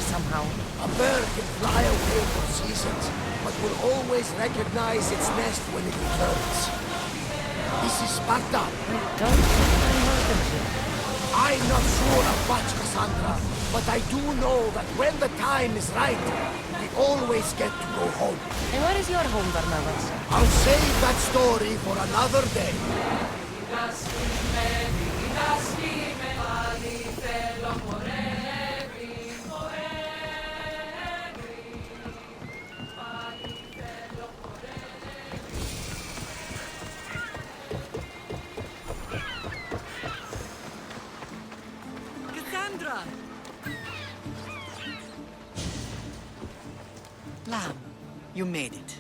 somehow. A bird can fly away for seasons, but will always recognize its nest when it returns. This is Sparta. I don't think I heard them here. I'm not sure of much, Kassandra, but I do know that when the time is right, we always get to go home. And where is your home, Barnabas? I'll save that story for another day. Kassandra! Lamb, you made it.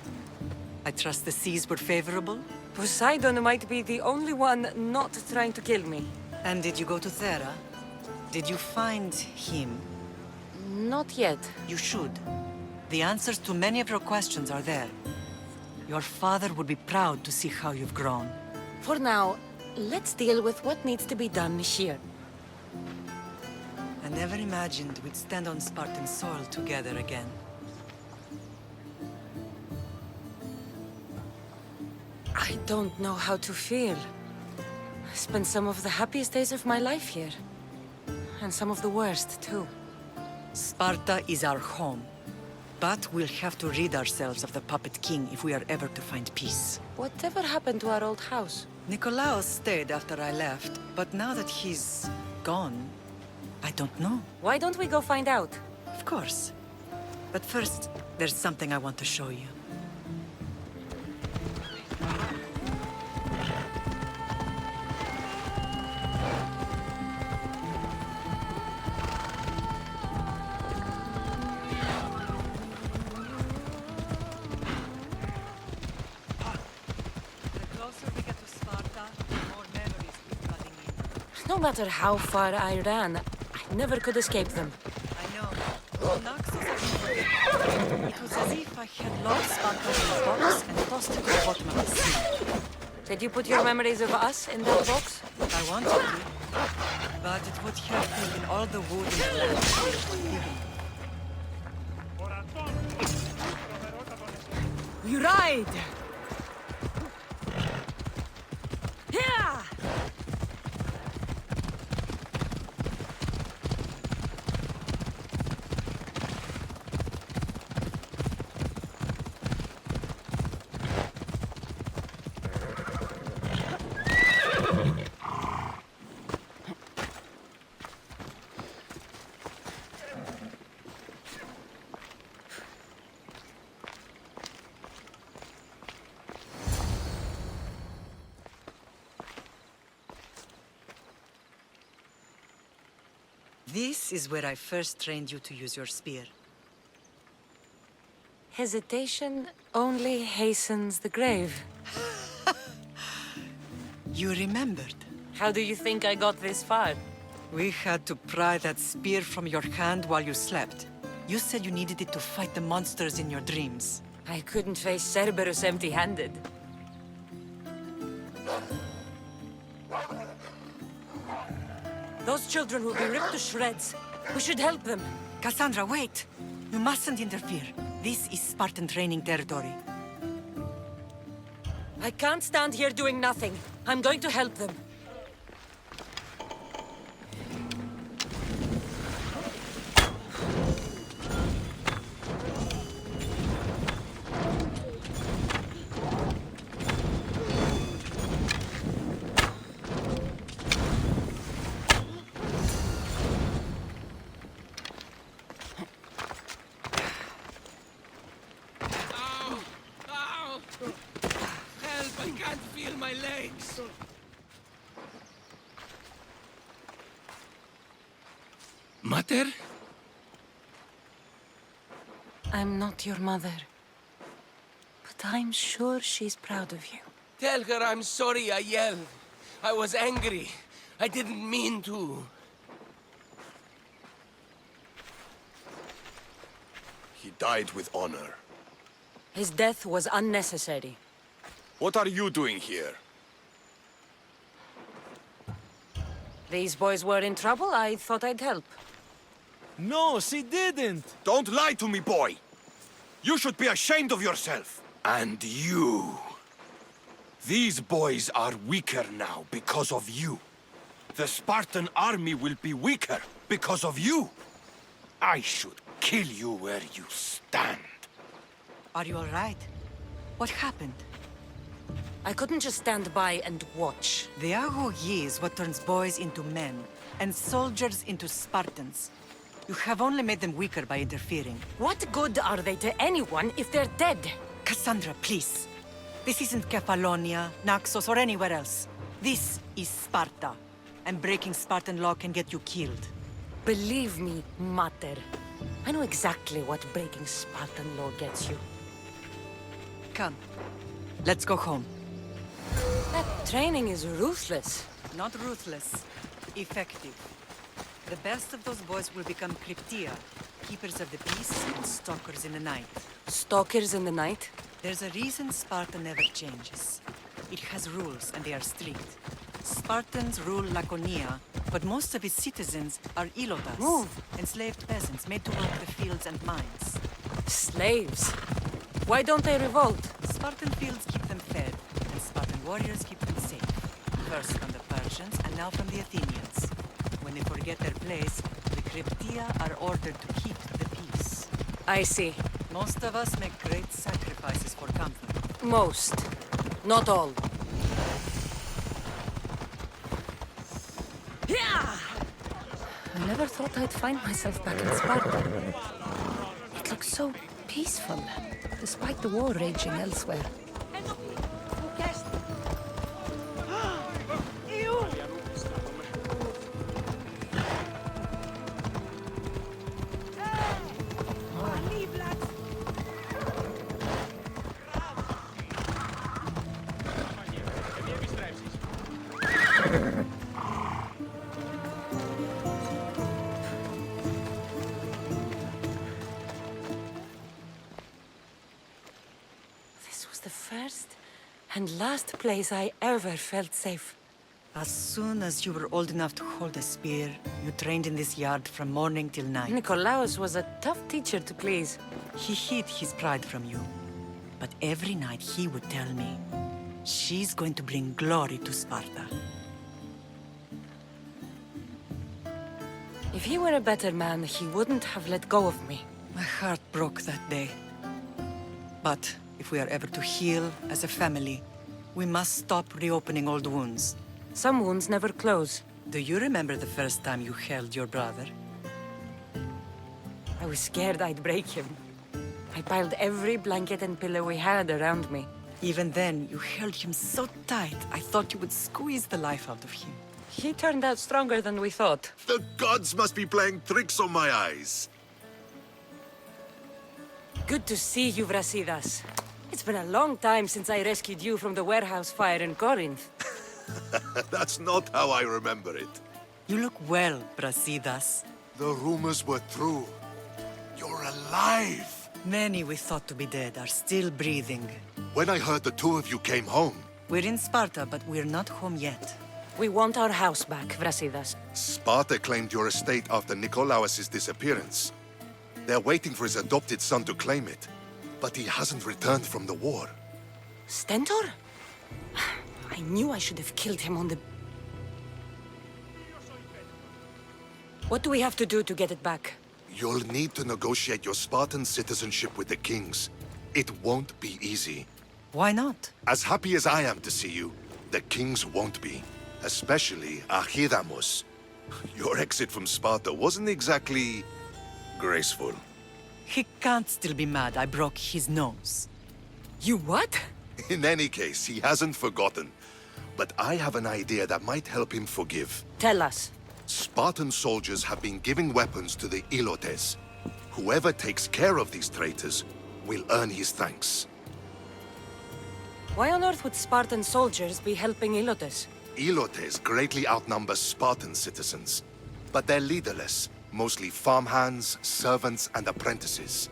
I trust the seas were favorable? Poseidon might be the only one not trying to kill me. And did you go to Thera? Did you find him? Not yet. You should. The answers to many of your questions are there. Your father would be proud to see how you've grown. For now, let's deal with what needs to be done here. I never imagined we'd stand on Spartan soil together again. I don't know how to feel. I spent some of the happiest days of my life here. And some of the worst, too. Sparta is our home. But we'll have to rid ourselves of the Puppet King if we are ever to find peace. Whatever happened to our old house? Nikolaos stayed after I left, but now that he's gone, I don't know. Why don't we go find out? Of course. But first, there's something I want to show you. No matter how far I ran, I never could escape them. I know. It was as if I had locked Sparta in a box and tossed it to the bottom of the sea. Did you put your memories of us in that box? I wanted to, but it would have taken all the wood in the land to give. We ride! Yeah! This is where I first trained you to use your spear. Hesitation only hastens the grave. You remembered. How do you think I got this far? We had to pry that spear from your hand while you slept. You said you needed it to fight the monsters in your dreams. I couldn't face Cerberus empty-handed. Those children will be ripped to shreds. We should help them. Kassandra, wait! You mustn't interfere. This is Spartan training territory. I can't stand here doing nothing. I'm going to help them. My legs! Mater? I'm not your mother. But I'm sure she's proud of you. Tell her I'm sorry I yelled. I was angry. I didn't mean to. He died with honor. His death was unnecessary. What are you doing here? These boys were in trouble. I thought I'd help. No, she didn't! Don't lie to me, boy! You should be ashamed of yourself. And you. These boys are weaker now because of you. The Spartan army will be weaker because of you. I should kill you where you stand. Are you all right? What happened? I couldn't just stand by and watch. The Ago Yi is what turns boys into men, and soldiers into Spartans. You have only made them weaker by interfering. What good are they to anyone if they're dead? Kassandra, please. This isn't Kefalonia, Naxos, or anywhere else. This is Sparta. And breaking Spartan law can get you killed. Believe me, Mater. I know exactly what breaking Spartan law gets you. Come. Let's go home. That training is ruthless. Not ruthless. Effective. The best of those boys will become Cryptia, keepers of the peace and stalkers in the night. Stalkers in the night? There's a reason Sparta never changes. It has rules, and they are strict. Spartans rule Laconia, but most of its citizens are ilotas, Move. enslaved peasants made to work the fields and mines. Slaves. Why don't they revolt? Spartan fields keep them fed, and Spartan warriors keep them safe. First from the Persians, and now from the Athenians. When they forget their place, the Cryptia are ordered to keep the peace. I see. Most of us make great sacrifices for comfort. Most. Not all. I never thought I'd find myself back in Sparta. It looks so peaceful, despite the war raging elsewhere. The first and last place I ever felt safe. As soon as you were old enough to hold a spear, you trained in this yard from morning till night. Nikolaos was a tough teacher to please. He hid his pride from you. But every night he would tell me, she's going to bring glory to Sparta. If he were a better man, he wouldn't have let go of me. My heart broke that day. But if we are ever to heal as a family, we must stop reopening old wounds. Some wounds never close. Do you remember the first time you held your brother? I was scared I'd break him. I piled every blanket and pillow we had around me. Even then, you held him so tight, I thought you would squeeze the life out of him. He turned out stronger than we thought. The gods must be playing tricks on my eyes. Good to see you, Brasidas. It's been a long time since I rescued you from the warehouse fire in Corinth. That's not how I remember it. You look well, Brasidas. The rumors were true. You're alive! Many we thought to be dead are still breathing. When I heard the two of you came home, We're in Sparta, but we're not home yet. We want our house back, Brasidas. Sparta claimed your estate after Nikolaos' disappearance. They're waiting for his adopted son to claim it. But he hasn't returned from the war. Stentor? I knew I should have killed him on the... What do we have to do to get it back? You'll need to negotiate your Spartan citizenship with the kings. It won't be easy. Why not? As happy as I am to see you, the kings won't be. Especially Archidamos. Your exit from Sparta wasn't exactly graceful. He can't still be mad I broke his nose. You what? In any case, he hasn't forgotten. But I have an idea that might help him forgive. Tell us. Spartan soldiers have been giving weapons to the Ilotes. Whoever takes care of these traitors will earn his thanks. Why on earth would Spartan soldiers be helping Ilotes? Ilotes greatly outnumber Spartan citizens, but they're leaderless, mostly farmhands, servants, and apprentices.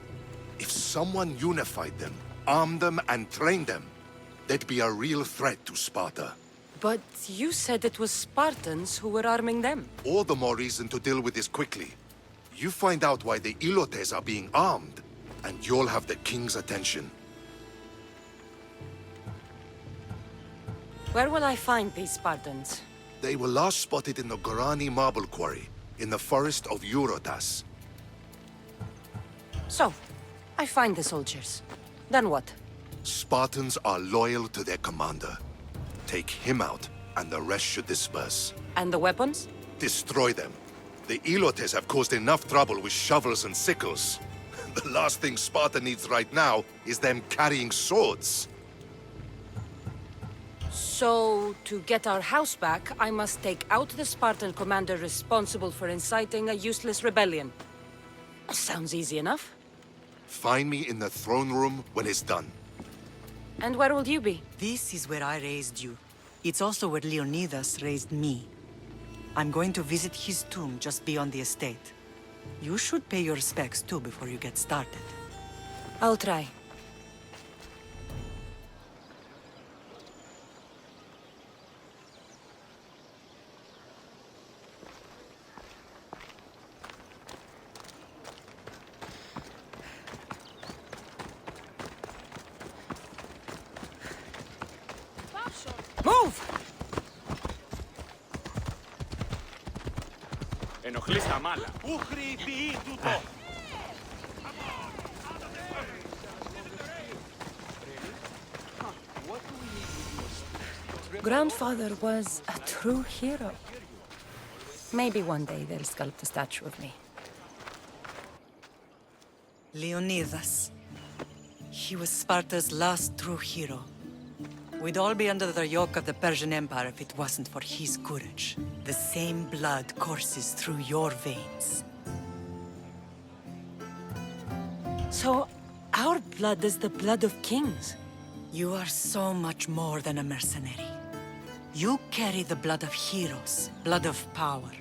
If someone unified them, armed them, and trained them, they'd be a real threat to Sparta. But you said it was Spartans who were arming them. All the more reason to deal with this quickly. You find out why the Ilotes are being armed, and you'll have the king's attention. Where will I find these Spartans? They were last spotted in the Gorani marble quarry, in the forest of Eurotas. So, I find the soldiers. Then what? Spartans are loyal to their commander. Take him out, and the rest should disperse. And the weapons? Destroy them. The Ilotes have caused enough trouble with shovels and sickles. The last thing Sparta needs right now is them carrying swords. So, to get our house back, I must take out the Spartan commander responsible for inciting a useless rebellion. Sounds easy enough. Find me in the throne room when it's done. And where will you be? This is where I raised you. It's also where Leonidas raised me. I'm going to visit his tomb just beyond the estate. You should pay your respects too before you get started. I'll try. Move! Ενοχλείς τα μάλα. Ούχρη ποιή τούτο. Grandfather was a true hero. Maybe one day they'll sculpt a statue of me. Leonidas. He was Sparta's last true hero. We'd all be under the yoke of the Persian Empire if it wasn't for his courage. The same blood courses through your veins. So, our blood is the blood of kings. You are so much more than a mercenary. You carry the blood of heroes, blood of power.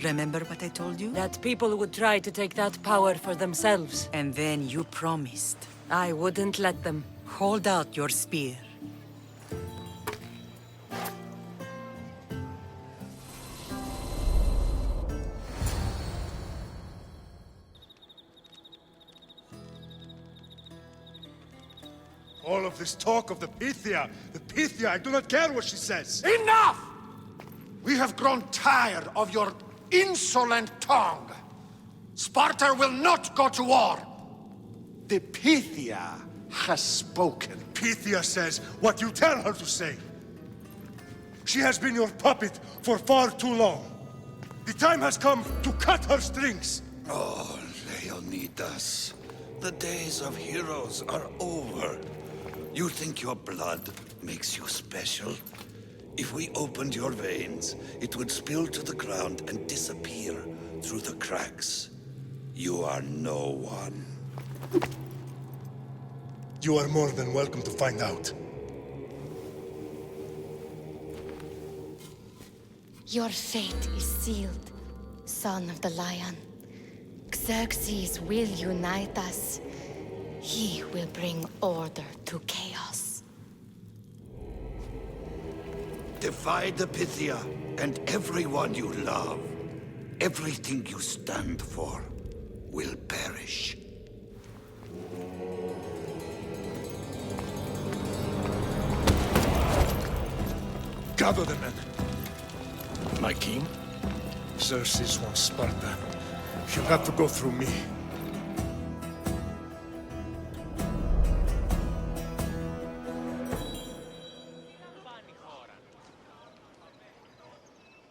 Remember what I told you? That people would try to take that power for themselves. And then you promised. I wouldn't let them. Hold out your spear. All of this talk of the Pythia, I do not care what she says. Enough! We have grown tired of your insolent tongue. Sparta will not go to war. The Pythia has spoken. Pythia says what you tell her to say. She has been your puppet for far too long. The time has come to cut her strings. Oh, Leonidas, the days of heroes are over. You think your blood makes you special? If we opened your veins, it would spill to the ground and disappear through the cracks. You are no one. You are more than welcome to find out. Your fate is sealed, son of the lion. Xerxes will unite us. He will bring order to chaos. Divide the Pythia and everyone you love. Everything you stand for will perish. Gather the men. My king? Xerxes wants Sparta. She'll have to go through me.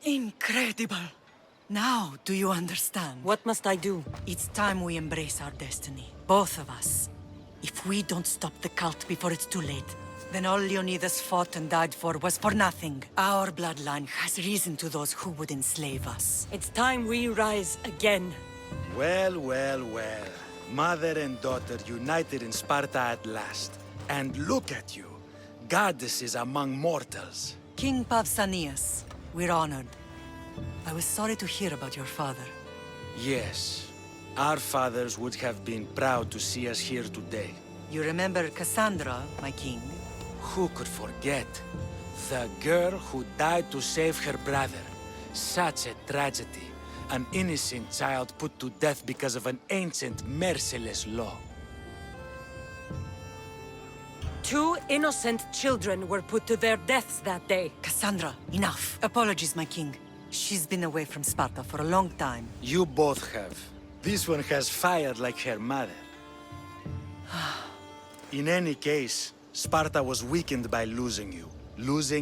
Incredible! Now, do you understand? What must I do? It's time we embrace our destiny. Both of us. If we don't stop the cult before it's too late, then all Leonidas fought and died for was for nothing. Our bloodline has risen to those who would enslave us. It's time we rise again. Well, well, well. Mother and daughter united in Sparta at last. And look at you. Goddesses among mortals. King Pausanias, we're honored. I was sorry to hear about your father. Yes. Our fathers would have been proud to see us here today. You remember Kassandra, my king? Who could forget? The girl who died to save her brother. Such a tragedy. An innocent child put to death because of an ancient, merciless law. 2 innocent children were put to their deaths that day. Kassandra, enough. Apologies, my king. She's been away from Sparta for a long time. You both have. This one has fired like her mother. In any case, Sparta was weakened by losing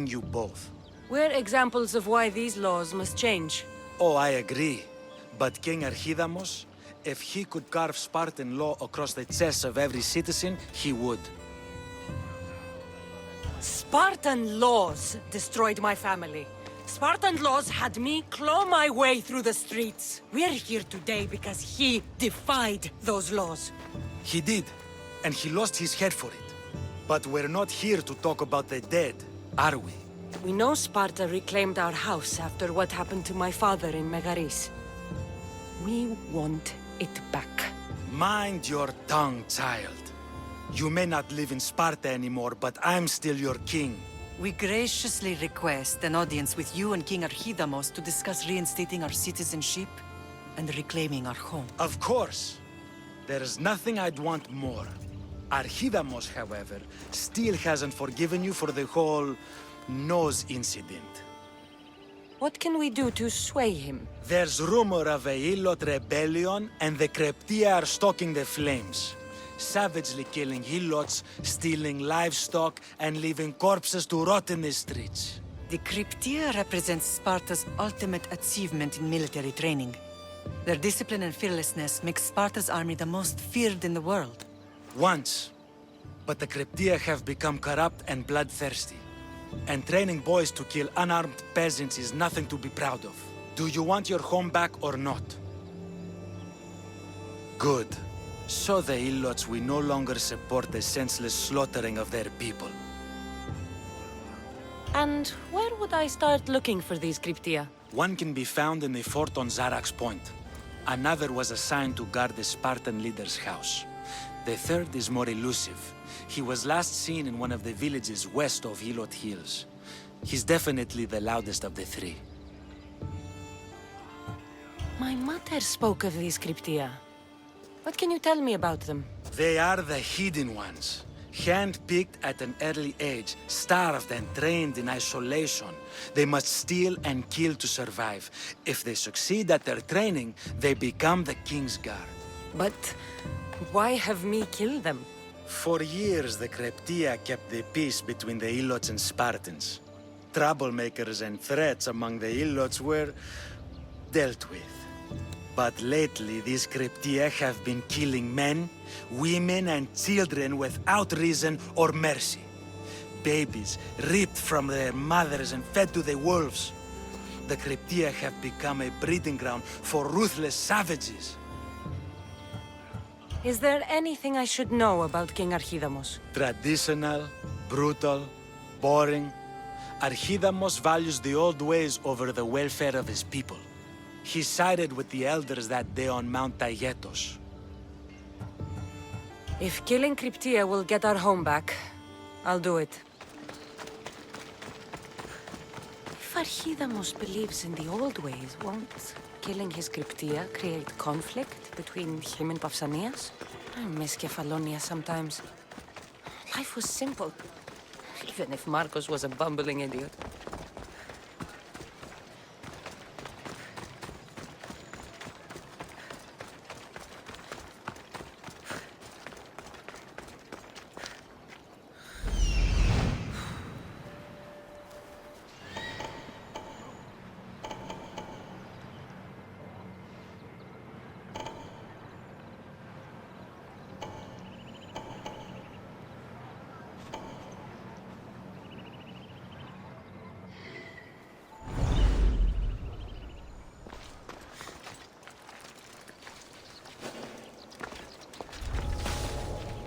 you both. We're examples of why these laws must change. Oh, I agree. But King Archidamos, if he could carve Spartan law across the chests of every citizen, he would. Spartan laws destroyed my family. Spartan laws had me claw my way through the streets. We're here today because he defied those laws. He did, and he lost his head for it. But we're not here to talk about the dead, are we? We know Sparta reclaimed our house after what happened to my father in Megaris. We want it back. Mind your tongue, child. You may not live in Sparta anymore, but I'm still your king. We graciously request an audience with you and King Archidamos to discuss reinstating our citizenship and reclaiming our home. Of course. There's nothing I'd want more. Archidamos, however, still hasn't forgiven you for the whole nose incident. What can we do to sway him? There's rumor of a Illot rebellion, and the Kreptia are stoking the flames. Savagely killing Ilots, stealing livestock, and leaving corpses to rot in the streets. The Cryptia represents Sparta's ultimate achievement in military training. Their discipline and fearlessness makes Sparta's army the most feared in the world. Once. But the Cryptia have become corrupt and bloodthirsty. And training boys to kill unarmed peasants is nothing to be proud of. Do you want your home back or not? Good. So the Ilots will no longer support the senseless slaughtering of their people. And where would I start looking for these Cryptia? One can be found in the fort on Zarak's Point. Another was assigned to guard the Spartan leader's house. The third is more elusive. He was last seen in one of the villages west of Hilot Hills. He's definitely the loudest of the three. My mother spoke of these Cryptia. What can you tell me about them? They are the hidden ones. Hand-picked at an early age, starved and trained in isolation. They must steal and kill to survive. If they succeed at their training, they become the King's Guard. But why have me kill them? For years, the Cryptia kept the peace between the Ilots and Spartans. Troublemakers and threats among the Ilots were dealt with. But lately, these Cryptia have been killing men, women, and children without reason or mercy. Babies ripped from their mothers and fed to the wolves. The Cryptia have become a breeding ground for ruthless savages. Is there anything I should know about King Archidamos? Traditional, brutal, boring. Archidamos values the old ways over the welfare of his people. He sided with the elders that day on Mount Taygetos. If killing Cryptia will get our home back, I'll do it. If Archidamos believes in the old ways, won't killing his Cryptia create conflict between him and Pausanias? I miss Kefalonia sometimes. Life was simple, even if Marcos was a bumbling idiot.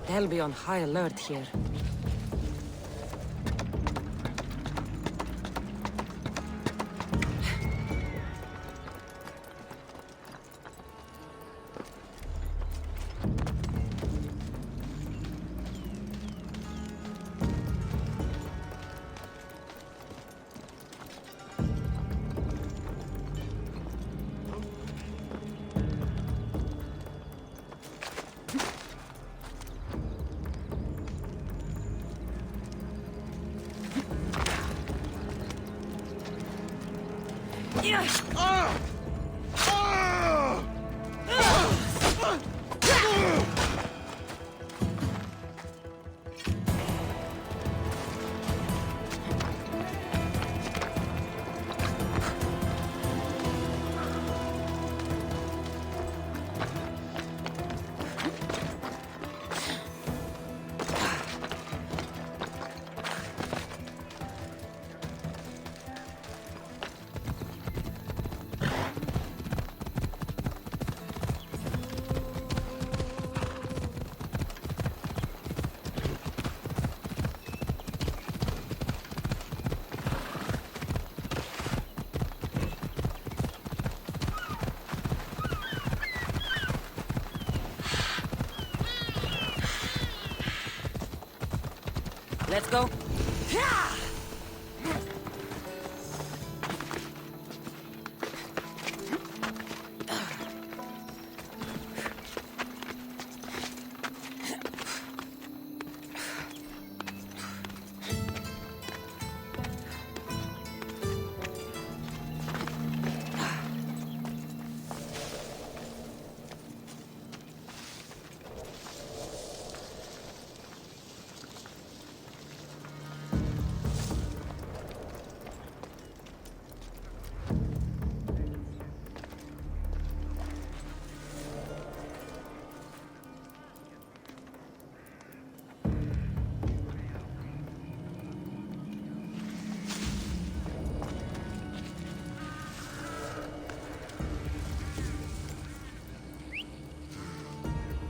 They'll be on high alert here. Let's go.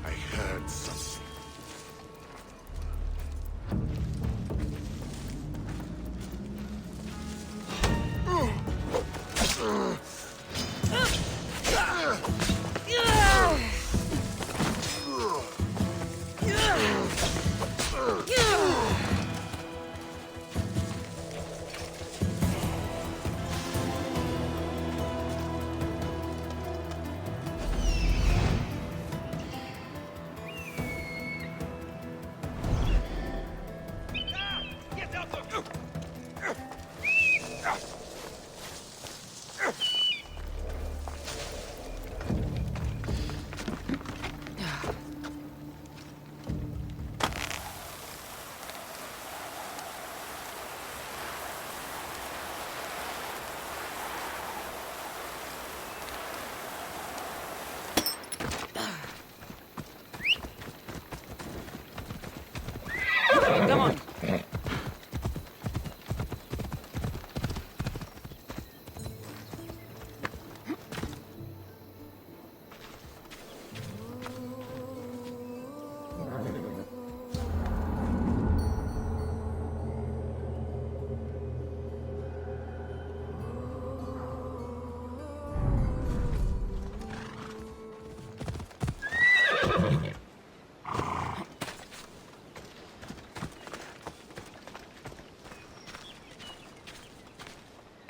I heard something. Come on.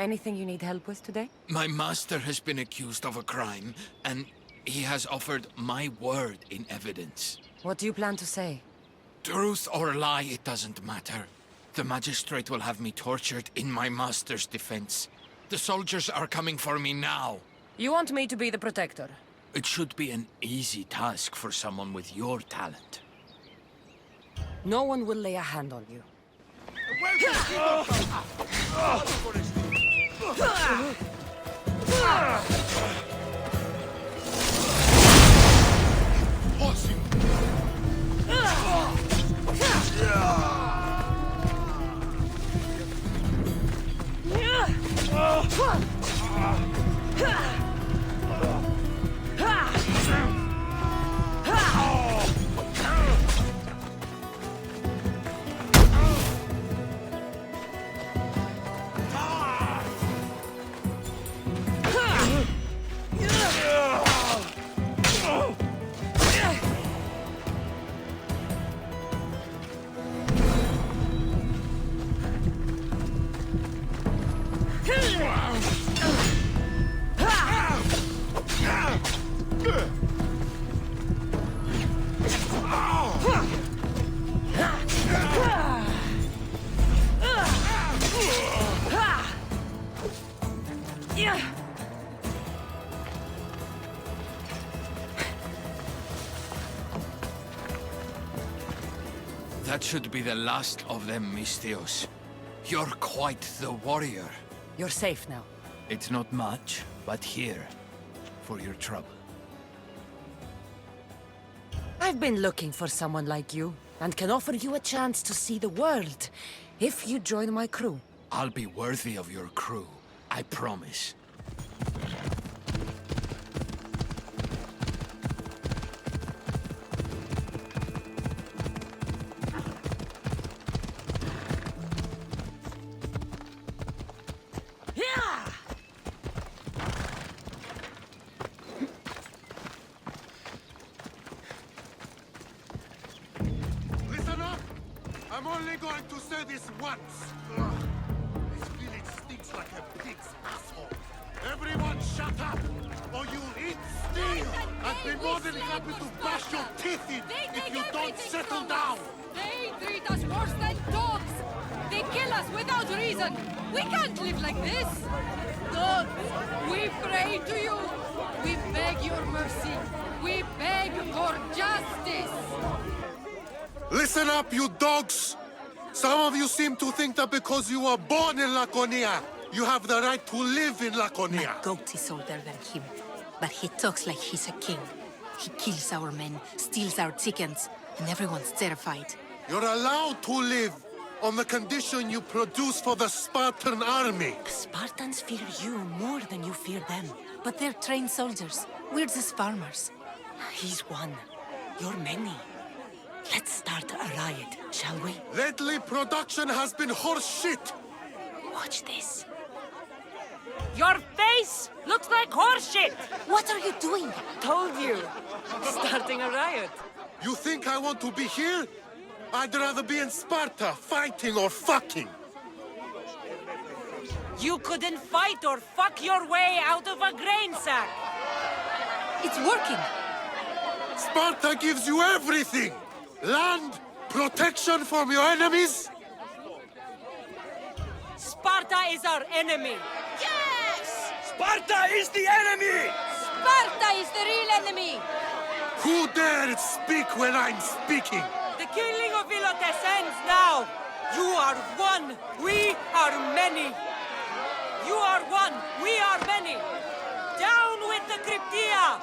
Anything you need help with today? My master has been accused of a crime, and he has offered my word in evidence. What do you plan to say? Truth or lie, it doesn't matter. The magistrate will have me tortured in my master's defense. The soldiers are coming for me now. You want me to be the protector? It should be an easy task for someone with your talent. No one will lay a hand on you. That should be the last of them, Mistios. You're quite the warrior. You're safe now. It's not much, but here, for your trouble. I've been looking for someone like you, and can offer you a chance to see the world, if you join my crew. I'll be worthy of your crew, I promise. Listen up! I'm only going to say this once. Ugh. This village stinks like a pig's asshole. Everyone shut up, or you'll eat steel and be more than happy to bash your teeth in if you don't settle down. They treat us worse than dogs! They kill us without reason! We can't live like this! God, we pray to you! We beg your mercy! We beg for justice! Listen up, you dogs! Some of you seem to think that because you were born in Laconia, you have the right to live in Laconia. Goat is older than him, but he talks like he's a king. He kills our men, steals our chickens, and everyone's terrified. You're allowed to live on the condition you produce for the Spartan army. Spartans fear you more than you fear them. But they're trained soldiers. We're just farmers. He's one. You're many. Let's start a riot, shall we? Lately, production has been horse shit. Watch this. Your face looks like horseshit! What are you doing? Told you. Starting a riot. You think I want to be here? I'd rather be in Sparta, fighting or fucking. You couldn't fight or fuck your way out of a grain sack! It's working! Sparta gives you everything! Land, protection from your enemies. Sparta is our enemy! Yes! Sparta is the enemy! Sparta is the real enemy! Who dared speak when I'm speaking? The killing of Ilotes ends now! You are one, we are many! You are one, we are many! Down with the Cryptia!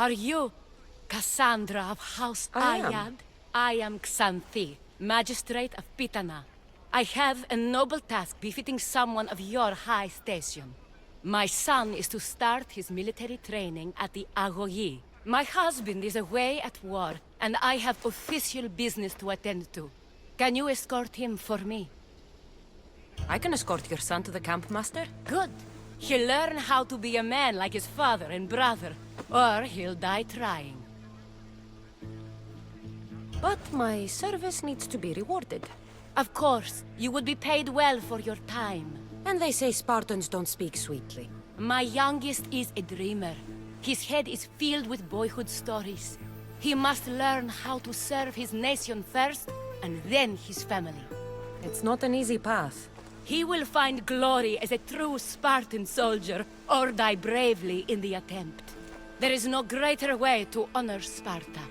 Are you Kassandra of House Ayad? I am Xanthi, Magistrate of Pitana. I have a noble task befitting someone of your high station. My son is to start his military training at the Agogi. My husband is away at war, and I have official business to attend to. Can you escort him for me? I can escort your son to the camp, Master. Good. He'll learn how to be a man like his father and brother, or he'll die trying. But my service needs to be rewarded. Of course, you would be paid well for your time. And they say Spartans don't speak sweetly. My youngest is a dreamer. His head is filled with boyhood stories. He must learn how to serve his nation first, and then his family. It's not an easy path. He will find glory as a true Spartan soldier, or die bravely in the attempt. There is no greater way to honor Sparta.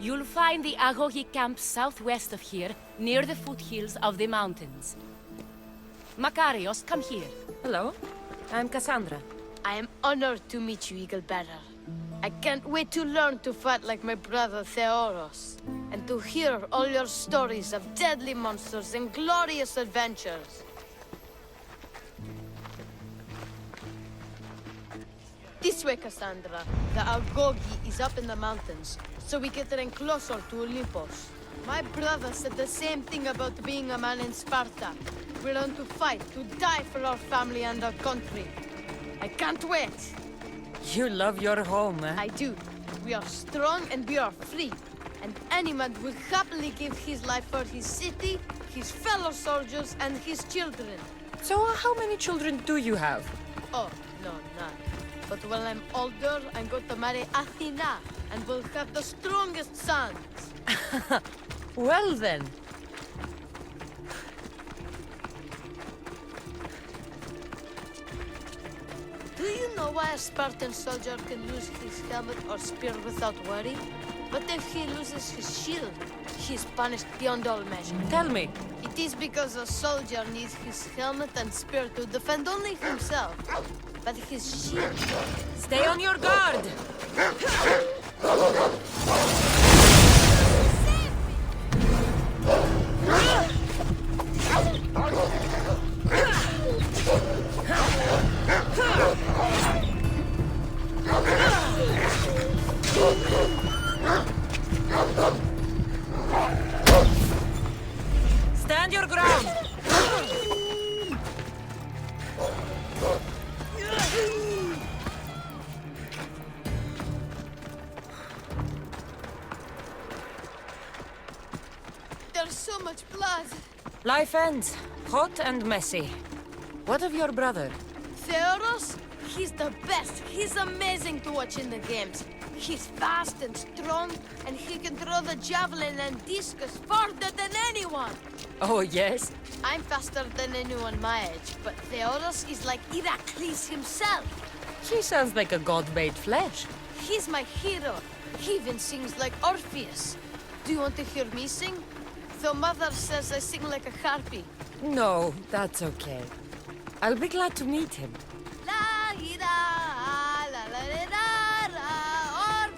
You'll find the Agogi camp southwest of here, near the foothills of the mountains. Makarios, come here. Hello, I'm Kassandra. I am honored to meet you, Eagle Bearer. I can't wait to learn to fight like my brother Theoros, and to hear all your stories of deadly monsters and glorious adventures. This way, Kassandra. The Agogi is up in the mountains, so we get in closer to Olympus. My brother said the same thing about being a man in Sparta. We learn to fight, to die for our family and our country. I can't wait. You love your home, eh? I do. We are strong and we are free. And any man would happily give his life for his city, his fellow soldiers, and his children. So how many children do you have? Oh, no, none. But when I'm older, I'm going to marry Athena, and we'll have the strongest sons. Well then. Do you know why a Spartan soldier can lose his helmet or spear without worry? But if he loses his shield, he is punished beyond all measure. Tell me. It is because a soldier needs his helmet and spear to defend only himself. But his shield... Stay on your guard! Stand your ground! There's so much blood. Life ends. Hot and messy. What of your brother? Theoros? He's the best. He's amazing to watch in the games. He's fast and strong, and he can throw the javelin and discus farther than anyone. Oh, yes? I'm faster than anyone my age, but Theoros is like Heracles himself. He sounds like a god made flesh. He's my hero. He even sings like Orpheus. Do you want to hear me sing? Though Mother says I sing like a harpy. No, that's okay. I'll be glad to meet him. La ira, la la la la la, or...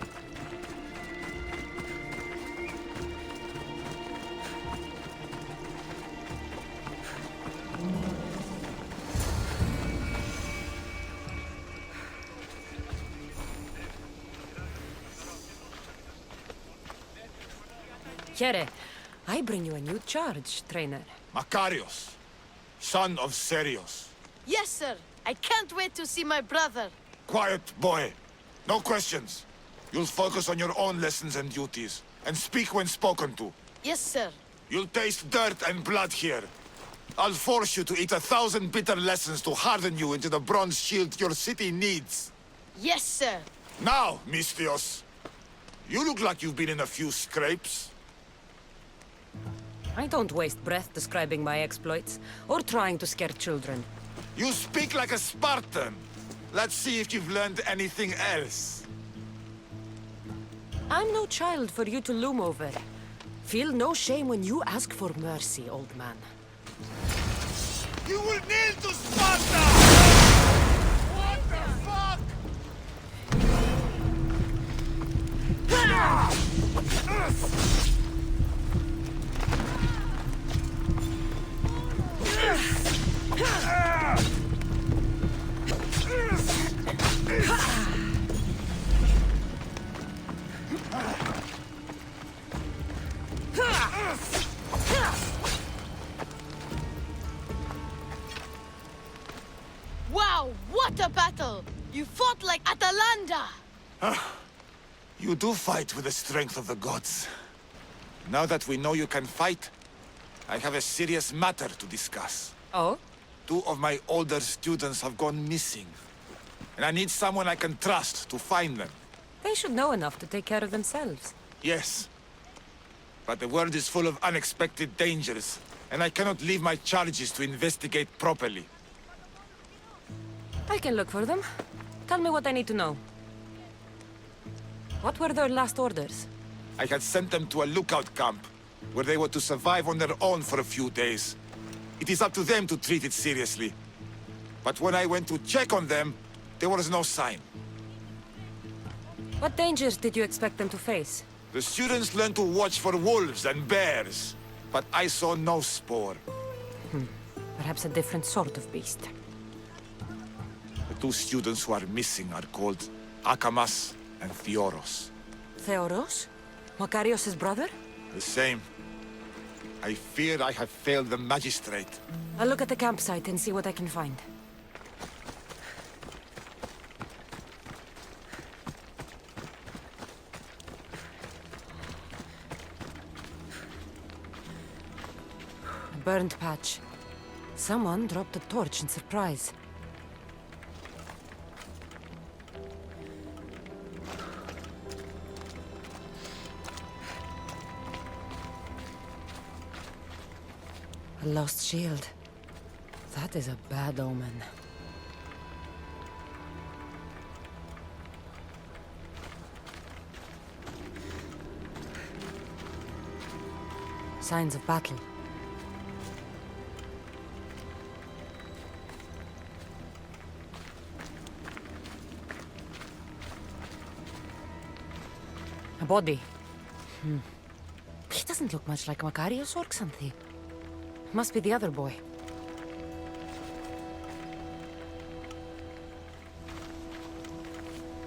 Here, I bring you a new charge, trainer. Makarios, son of Serios. Yes, sir. I can't wait to see my brother. Quiet, boy. No questions. You'll focus on your own lessons and duties, and speak when spoken to. Yes, sir. You'll taste dirt and blood here. I'll force you to eat 1,000 bitter lessons to harden you into the bronze shield your city needs. Yes, sir. Now, Mistios, you look like you've been in a few scrapes. I don't waste breath describing my exploits, or trying to scare children. You speak like a Spartan. Let's see if you've learned anything else. I'm no child for you to loom over. Feel no shame when you ask for mercy, old man. You will kneel to Sparta! What the fuck? Wow, what a battle! You fought like Atalanta! You do fight with the strength of the gods. Now that we know you can fight, I have a serious matter to discuss. Oh? 2 of my older students have gone missing. And I need someone I can trust to find them. They should know enough to take care of themselves. Yes. But the world is full of unexpected dangers, and I cannot leave my charges to investigate properly. I can look for them. Tell me what I need to know. What were their last orders? I had sent them to a lookout camp, where they were to survive on their own for a few days. It is up to them to treat it seriously. But when I went to check on them, there was no sign. What dangers did you expect them to face? The students learned to watch for wolves and bears, but I saw no spoor. Perhaps a different sort of beast. The two students who are missing are called Akamas and Theoros. Theoros? Makarios' brother? The same. I fear I have failed the magistrate. I'll look at the campsite and see what I can find. A burned patch. Someone dropped a torch in surprise. A lost shield. That is a bad omen. Signs of battle. A body. He doesn't look much like Makarios or Xanthi. Must be the other boy.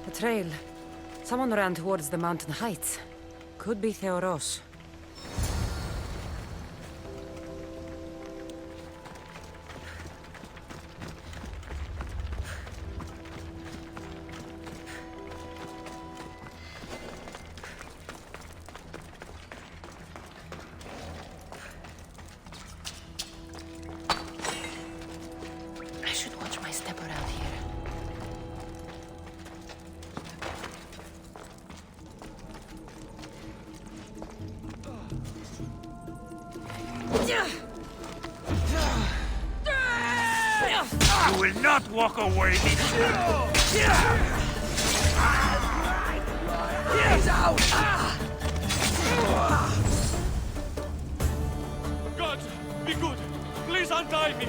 A trail. Someone ran towards the mountain heights. Could be Theoros. I should watch my step around here. You will not walk away. He's out! God, be good. Please untie me.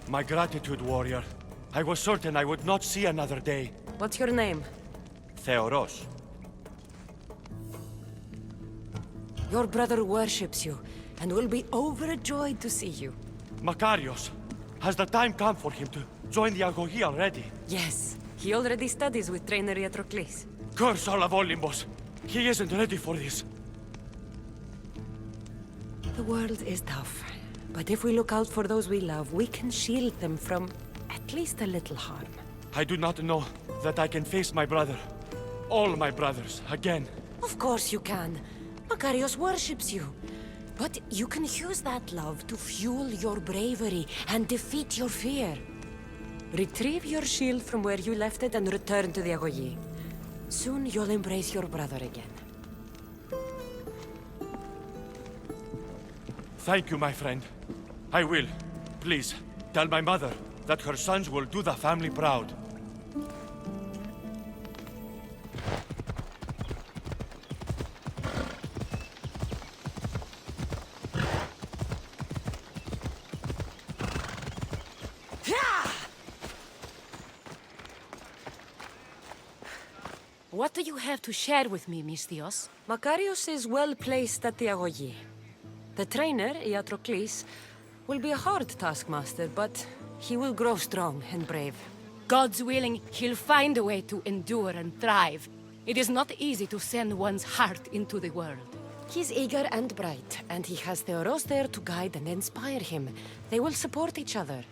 My gratitude, warrior. I was certain I would not see another day. What's your name? Theoros. Your brother worships you, and will be overjoyed to see you. Makarios. Has the time come for him to join the Agogi already? Yes, he already studies with trainer Iatrocles. Curse all of Olympus. He isn't ready for this. The world is tough, but if we look out for those we love, we can shield them from at least a little harm. I do not know that I can face my brother. All my brothers, again. Of course you can. Makarios worships you. But you can use that love to fuel your bravery and defeat your fear. Retrieve your shield from where you left it and return to the Agogi. Soon you'll embrace your brother again. Thank you, my friend. I will. Please, tell my mother that her sons will do the family proud. What do you have to share with me, Misthios? Makarios is well placed at the Agogi. The trainer, Iatrocles, will be a hard taskmaster, but he will grow strong and brave. God's willing, he'll find a way to endure and thrive. It is not easy to send one's heart into the world. He's eager and bright, and he has Theoros there to guide and inspire him. They will support each other.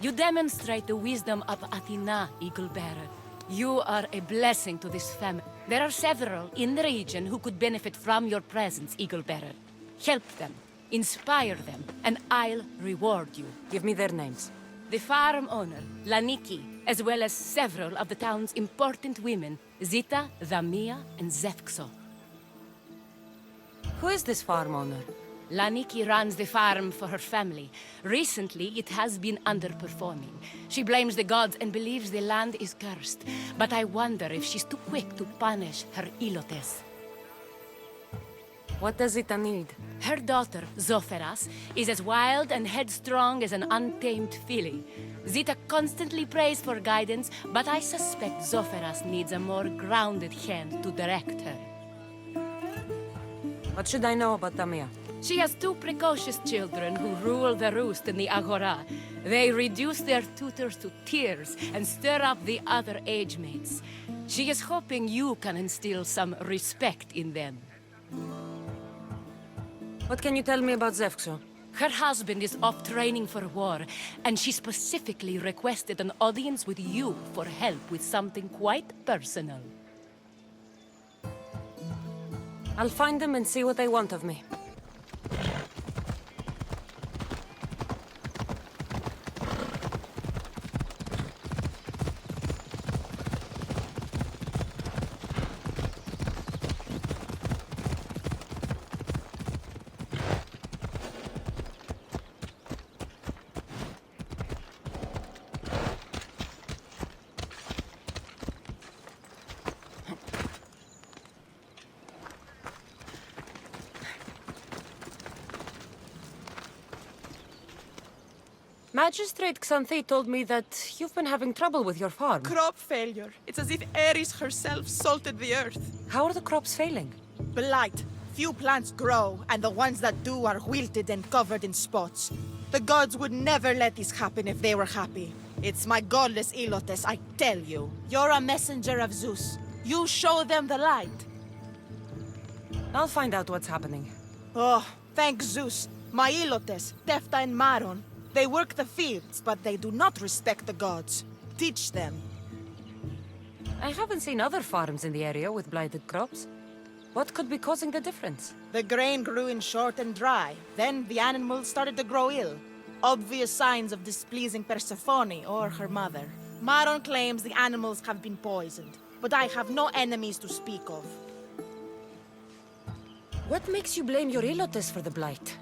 You demonstrate the wisdom of Athena, Eagle Bearer. You are a blessing to this family. There are several in the region who could benefit from your presence, Eagle Bearer. Help them, inspire them, and I'll reward you. Give me their names. The farm owner, Laniki, as well as several of the town's important women, Zita, Dhamia, and Zefxo. Who is this farm owner? Laniki runs the farm for her family. Recently, it has been underperforming. She blames the gods and believes the land is cursed. But I wonder if she's too quick to punish her ilotes. What does Zita need? Her daughter, Zoferas, is as wild and headstrong as an untamed filly. Zita constantly prays for guidance, but I suspect Zoferas needs a more grounded hand to direct her. What should I know about Tamia? She has two precocious children who rule the roost in the Agora. They reduce their tutors to tears and stir up the other age mates. She is hoping you can instill some respect in them. What can you tell me about Zevxo? Her husband is off training for war, and she specifically requested an audience with you for help with something quite personal. I'll find them and see what they want of me. Magistrate Xanthi told me that you've been having trouble with your farm. Crop failure. It's as if Ares herself salted the earth. How are the crops failing? Blight. Few plants grow, and the ones that do are wilted and covered in spots. The gods would never let this happen if they were happy. It's my godless Ilotes, I tell you. You're a messenger of Zeus. You show them the light. I'll find out what's happening. Oh, thank Zeus. My Ilotes, Tefta and Maron, they work the fields, but they do not respect the gods. Teach them. I haven't seen other farms in the area with blighted crops. What could be causing the difference? The grain grew in short and dry. Then the animals started to grow ill. Obvious signs of displeasing Persephone or her mother. Maron claims the animals have been poisoned, but I have no enemies to speak of. What makes you blame your Ilotes for the blight?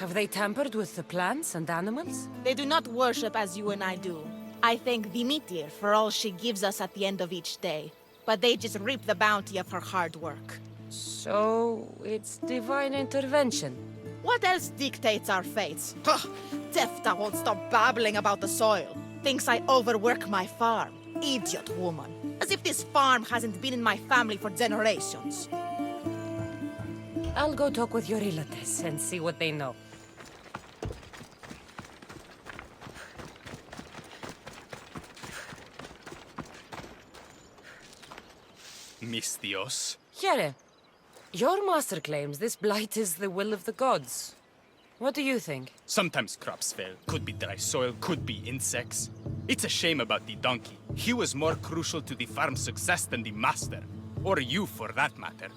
Have they tampered with the plants and animals? They do not worship as you and I do. I thank Demeter for all she gives us at the end of each day, but they just reap the bounty of her hard work. So, it's divine intervention. What else dictates our fates? Tefta won't stop babbling about the soil. Thinks I overwork my farm. Idiot woman. As if this farm hasn't been in my family for generations. I'll go talk with your Ilotes and see what they know. Mistios. Here, your master claims this blight is the will of the gods. What do you think? Sometimes crops fail. Could be dry soil, could be insects. It's a shame about the donkey. He was more crucial to the farm's success than the master. Or you, for that matter.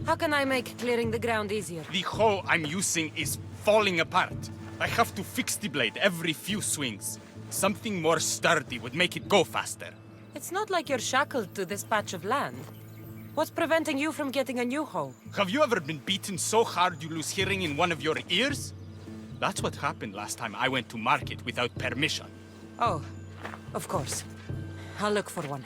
How can I make clearing the ground easier? The hoe I'm using is falling apart. I have to fix the blade every few swings. Something more sturdy would make it go faster. It's not like you're shackled to this patch of land. What's preventing you from getting a new hoe? Have you ever been beaten so hard you lose hearing in one of your ears? That's what happened last time I went to market without permission. Oh, of course. I'll look for one.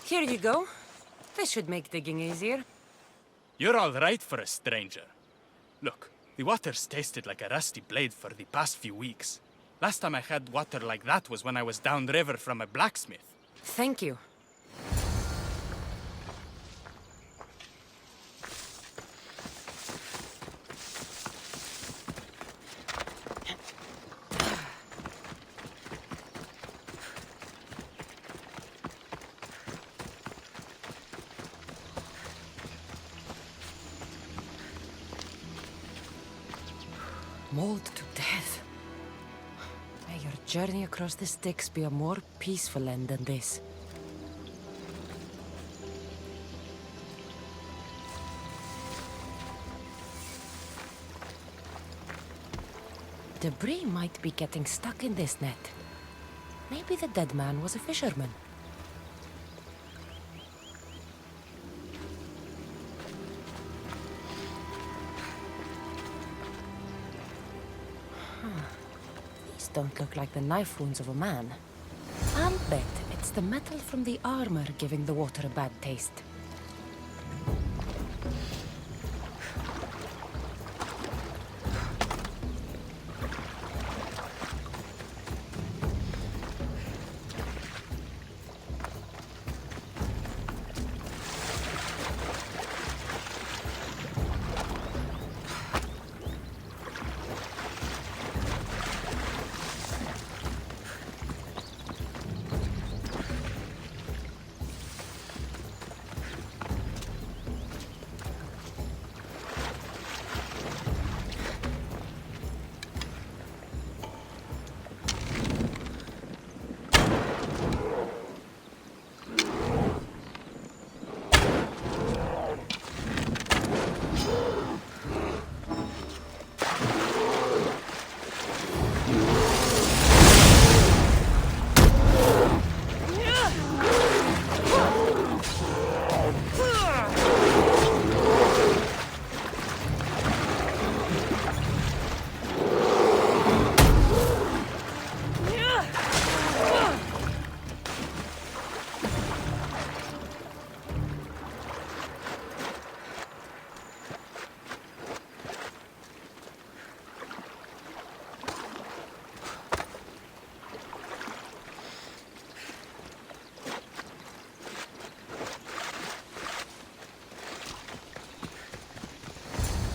Here you go. This should make digging easier. You're all right for a stranger. Look, the water's tasted like a rusty blade for the past few weeks. Last time I had water like that was when I was downriver from a blacksmith. Thank you. Mauled to death. May your journey across the Styx be a more peaceful end than this. Debris might be getting stuck in this net. Maybe the dead man was a fisherman. These don't look like the knife wounds of a man. I'll bet it's the metal from the armor giving the water a bad taste.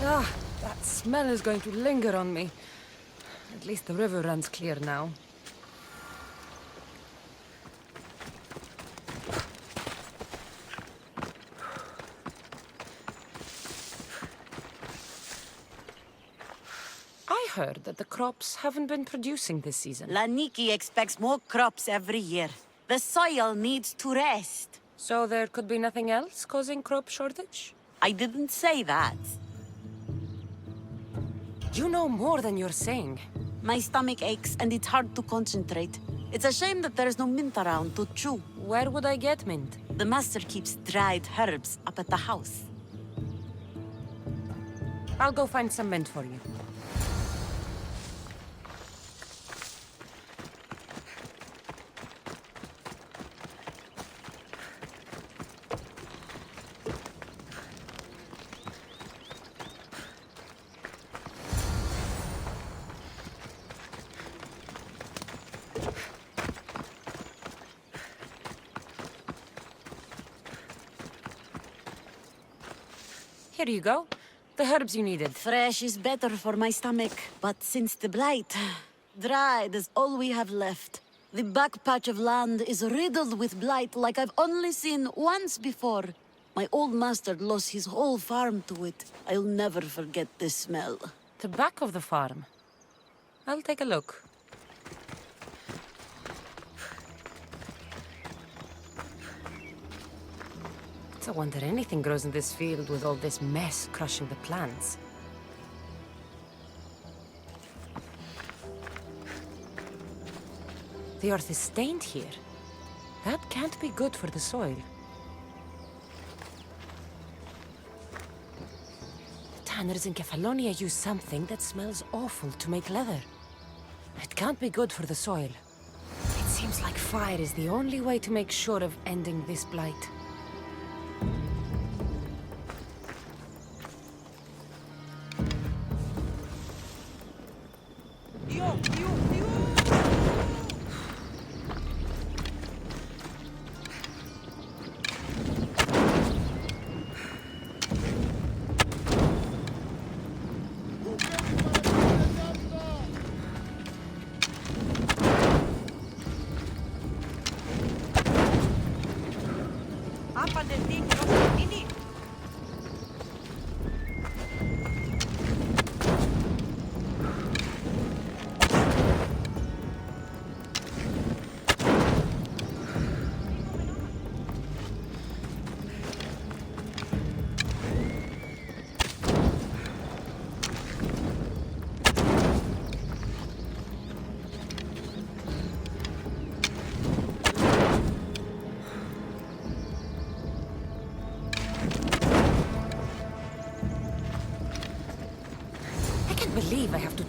Ah, that smell is going to linger on me. At least the river runs clear now. I heard that the crops haven't been producing this season. Laniki expects more crops every year. The soil needs to rest. So there could be nothing else causing crop shortage? I didn't say that. You know more than you're saying. My stomach aches and it's hard to concentrate. It's a shame that there's no mint around to chew. Where would I get mint? The master keeps dried herbs up at the house. I'll go find some mint for you. Here you go. The herbs you needed. Fresh is better for my stomach, but since the blight, dried is all we have left. The back patch of land is riddled with blight like I've only seen once before. My old master lost his whole farm to it. I'll never forget this smell. The back of the farm. I'll take a look. It's a wonder anything grows in this field with all this mess crushing the plants. The earth is stained here. That can't be good for the soil. The tanners in Kefalonia use something that smells awful to make leather. It can't be good for the soil. It seems like fire is the only way to make sure of ending this blight.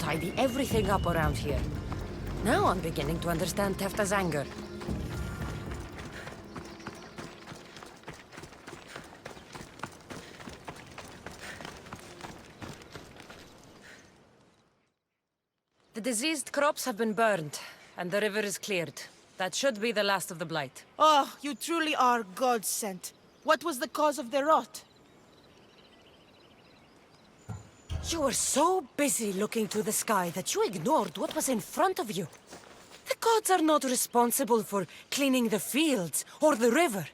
tidy everything up around here. Now I'm beginning to understand Tefta's anger. The diseased crops have been burned, and the river is cleared. That should be the last of the blight. Oh, you truly are God-sent. What was the cause of the rot? You were so busy looking to the sky that you ignored what was in front of you. The gods are not responsible for cleaning the fields or the river.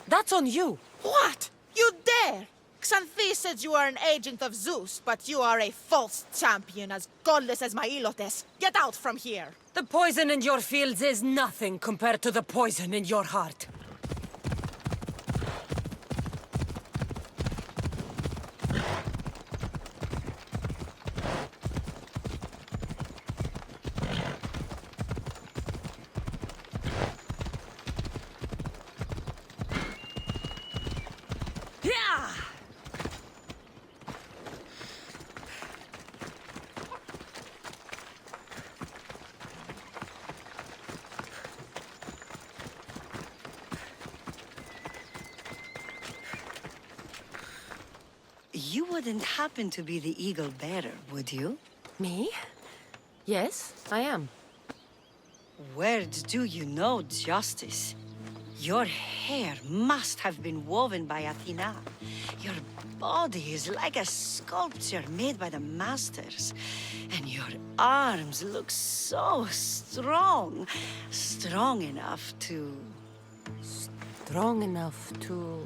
That's on you. What? You dare? Xanthi said you are an agent of Zeus, but you are a false champion, as godless as my Ilotes. Get out from here! The poison in your fields is nothing compared to the poison in your heart. You wouldn't happen to be the eagle bearer, would you? Me? Yes, I am. Where do you know justice? Your hair must have been woven by Athena. Your body is like a sculpture made by the masters. And your arms look so strong. Strong enough to... Strong enough to...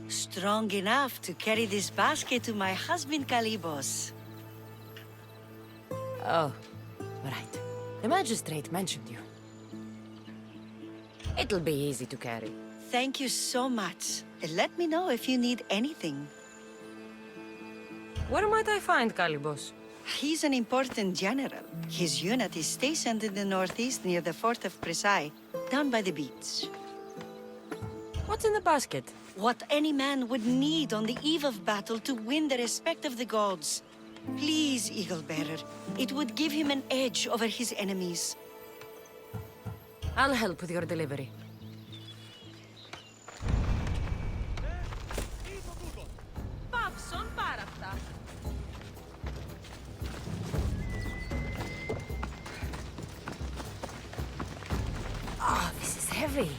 Strong enough to carry this basket to my husband Kalibos. Oh, right. The magistrate mentioned you. It'll be easy to carry. Thank you so much. Let me know if you need anything. Where might I find Kalibos? He's an important general. His unit is stationed in the northeast near the fort of Presai, down by the beach. What's in the basket? What any man would need on the eve of battle to win the respect of the gods. Please, Eagle Bearer. It would give him an edge over his enemies. I'll help with your delivery. Oh, this is heavy.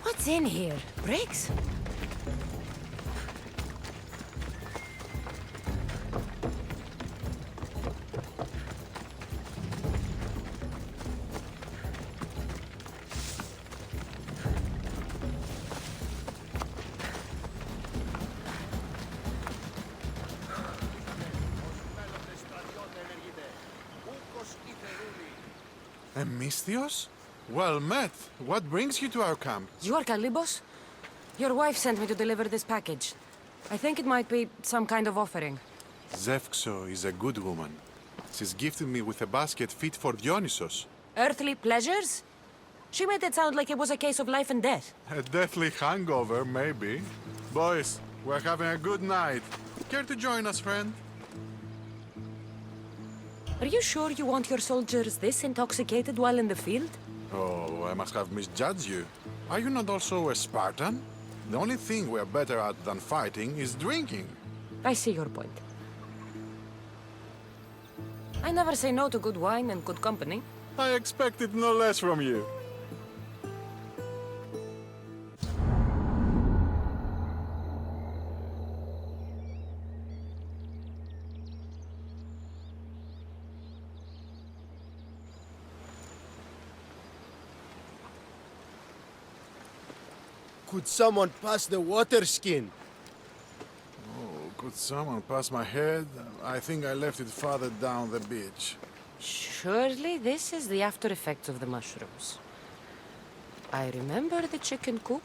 What's in here? Bricks? Misthios? Well met. What brings you to our camp? You are Kalibos? Your wife sent me to deliver this package. I think it might be some kind of offering. Zevxo is a good woman. She's gifted me with a basket fit for Dionysos. Earthly pleasures? She made it sound like it was a case of life and death. A deathly hangover, maybe. Boys, we're having a good night. Care to join us, friend? Are you sure you want your soldiers this intoxicated while in the field? Oh, I must have misjudged you. Are you not also a Spartan? The only thing we're better at than fighting is drinking. I see your point. I never say no to good wine and good company. I expected no less from you. Could someone pass the water skin? Oh, could someone pass my head? I think I left it farther down the beach. Surely this is the after effects of the mushrooms. I remember the chicken coop.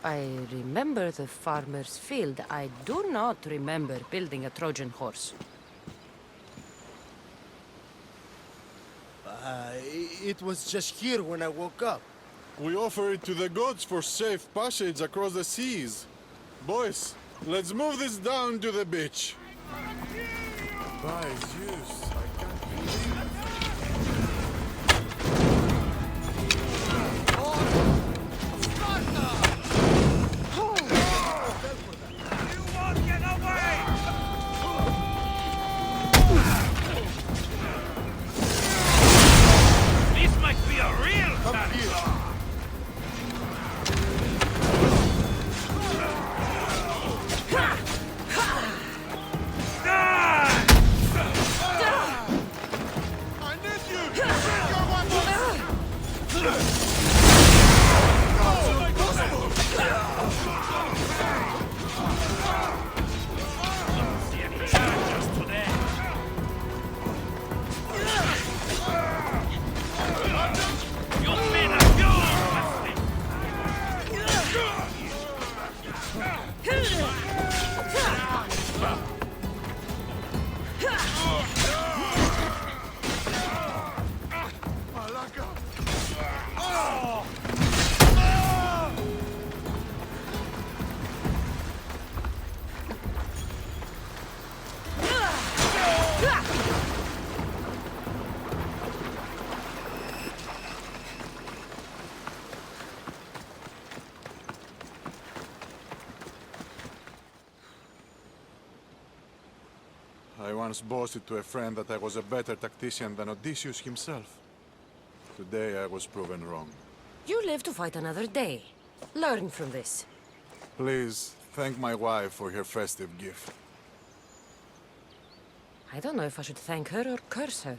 I remember the farmer's field. I do not remember building a Trojan horse. It was just here when I woke up. We offer it to the gods for safe passage across the seas. Boys, let's move this down to the beach. By Zeus, I can't I once boasted to a friend that I was a better tactician than Odysseus himself. Today I was proven wrong. You live to fight another day. Learn from this. Please, thank my wife for her festive gift. I don't know if I should thank her or curse her.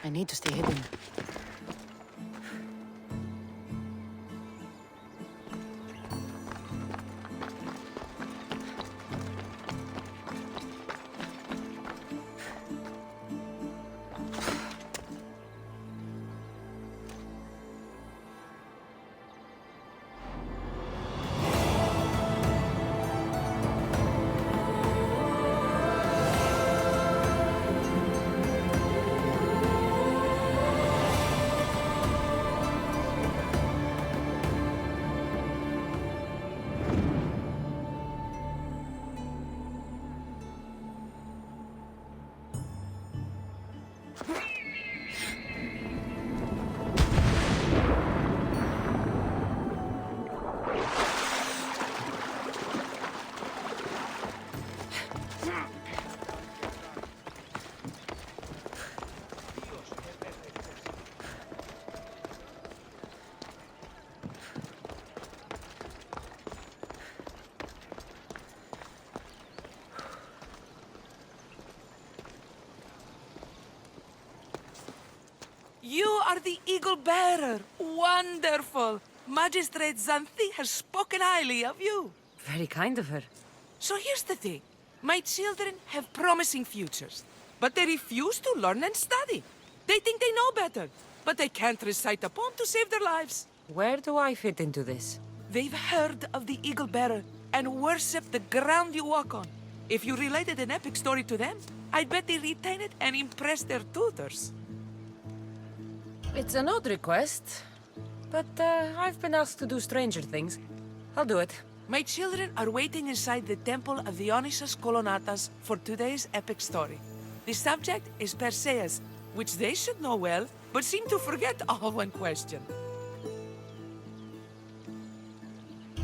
I need to stay hidden. You are the Eagle Bearer. Wonderful. Magistrate Xanthi has spoken highly of you. Very kind of her. So here's the thing. My children have promising futures, but they refuse to learn and study. They think they know better, but they can't recite a poem to save their lives. Where do I fit into this? They've heard of the Eagle Bearer and worship the ground you walk on. If you related an epic story to them, I'd bet they retain it and impress their tutors. It's an odd request, but I've been asked to do stranger things. I'll do it. My children are waiting inside the temple of Dionysus Kolonatas for today's epic story. The subject is Perseus, which they should know well, but seem to forget all when questioned.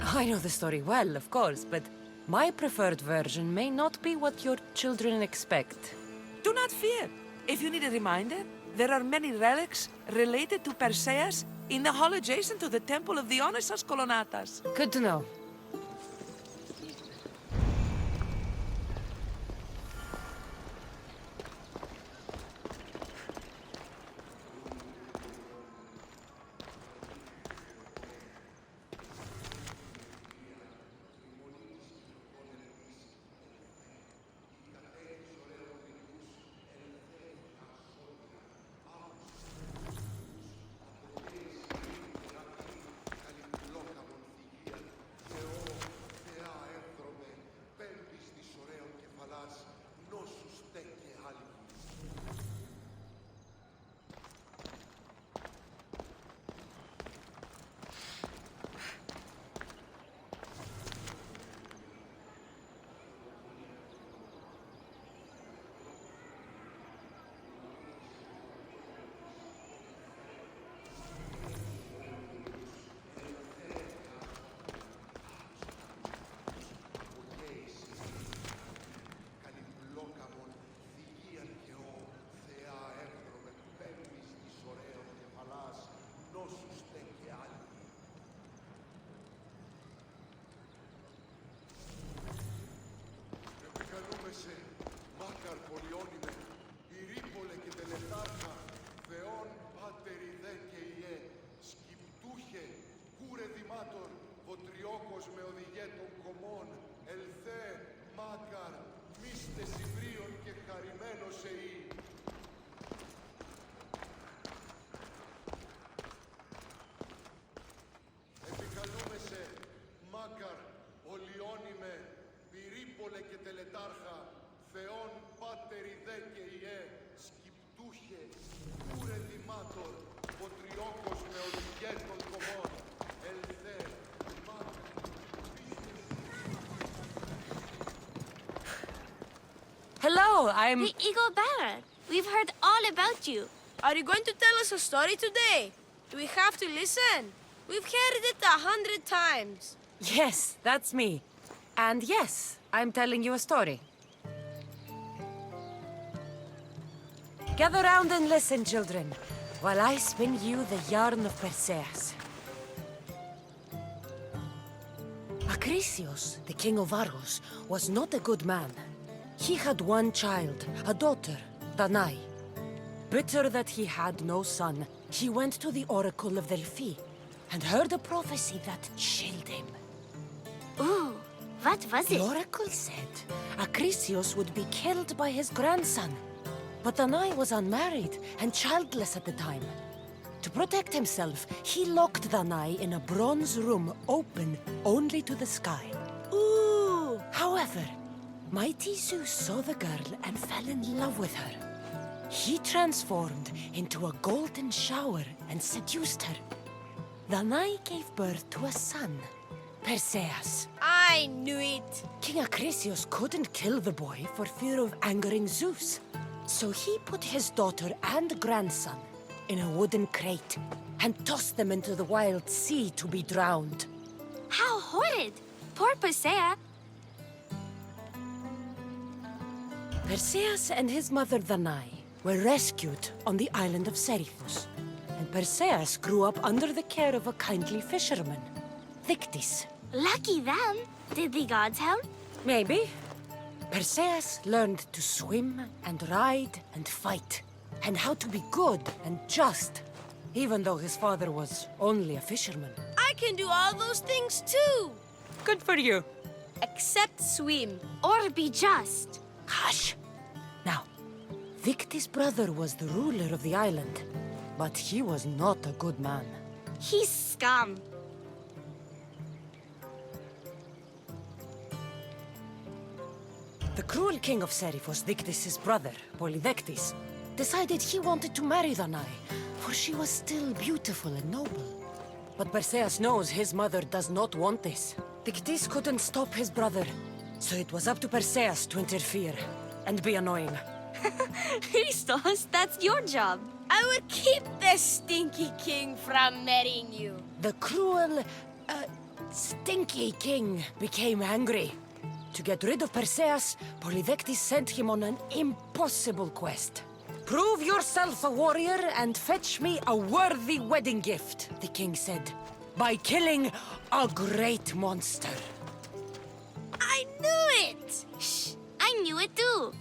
I know the story well, of course, but my preferred version may not be what your children expect. Do not fear. If you need a reminder, there are many relics related to Perseus in the hall adjacent to the temple of Dionysus Kolonatas. Good to know. πάτερι δε και ιέ, σκυπτούχε, κούρε δημάτορ, βοτριόκος με οδηγέ των κομμών, ελθέ, μάκαρ, μίστε Σιβρίων και χαρημένος εή. Επικαλούμεσε, μάκαρ, ολιώνυμε, πυρίπολε και τελετάρχα, Θεόν πάτερι δε και ιέ, σκυπτούχε, κούρε δημάτορ, βοτριόκος με οδηγέ των κομμών, ελθέ, μάκαρ. Hello, I'm... The Eagle Bearer. We've heard all about you. Are you going to tell us a story today? Do we have to listen? We've heard it 100 times. Yes, that's me. And yes, I'm telling you a story. Gather round and listen, children, while I spin you the yarn of Perseus. Acrisius, the king of Argos, was not a good man. He had one child, a daughter, Danae. Bitter that he had no son, he went to the oracle of Delphi and heard a prophecy that chilled him. Ooh, what was it? The oracle said Acrisius would be killed by his grandson. But Danae was unmarried and childless at the time. To protect himself, he locked Danae in a bronze room open only to the sky. Ooh! However, mighty Zeus saw the girl and fell in love with her. He transformed into a golden shower and seduced her. Danae gave birth to a son, Perseus. I knew it! King Acrisius couldn't kill the boy for fear of angering Zeus. So he put his daughter and grandson in a wooden crate and tossed them into the wild sea to be drowned. How horrid! Poor Perseus. Perseus and his mother Danae were rescued on the island of Seriphos, and Perseus grew up under the care of a kindly fisherman, Dictys. Lucky them. Did the gods help? Maybe. Perseus learned to swim and ride and fight, and how to be good and just, even though his father was only a fisherman. I can do all those things too! Good for you. Except swim. Or be just. Hush! Now, Dictys' brother was the ruler of the island, but he was not a good man. He's scum. The cruel king of Seriphos, Dictys' brother, Polydectes, decided he wanted to marry Danae, for she was still beautiful and noble. But Perseus knows his mother does not want this. Dictys couldn't stop his brother, so it was up to Perseus to interfere and be annoying. Christos, that's your job. I will keep the stinky king from marrying you. The cruel, stinky king became angry. To get rid of Perseus, Polydectes sent him on an impossible quest. Prove yourself a warrior and fetch me a worthy wedding gift, the king said, by killing a great monster. I knew it! Shh, I knew it too.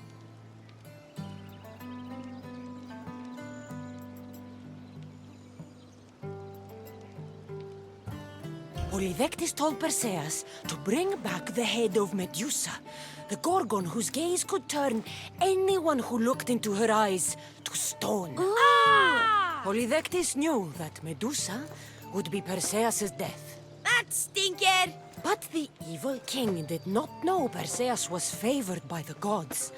Polydectes told Perseus to bring back the head of Medusa, the Gorgon whose gaze could turn anyone who looked into her eyes to stone. Ah! Polydectes knew that Medusa would be Perseus' death. That stinker! But the evil king did not know Perseus was favored by the gods.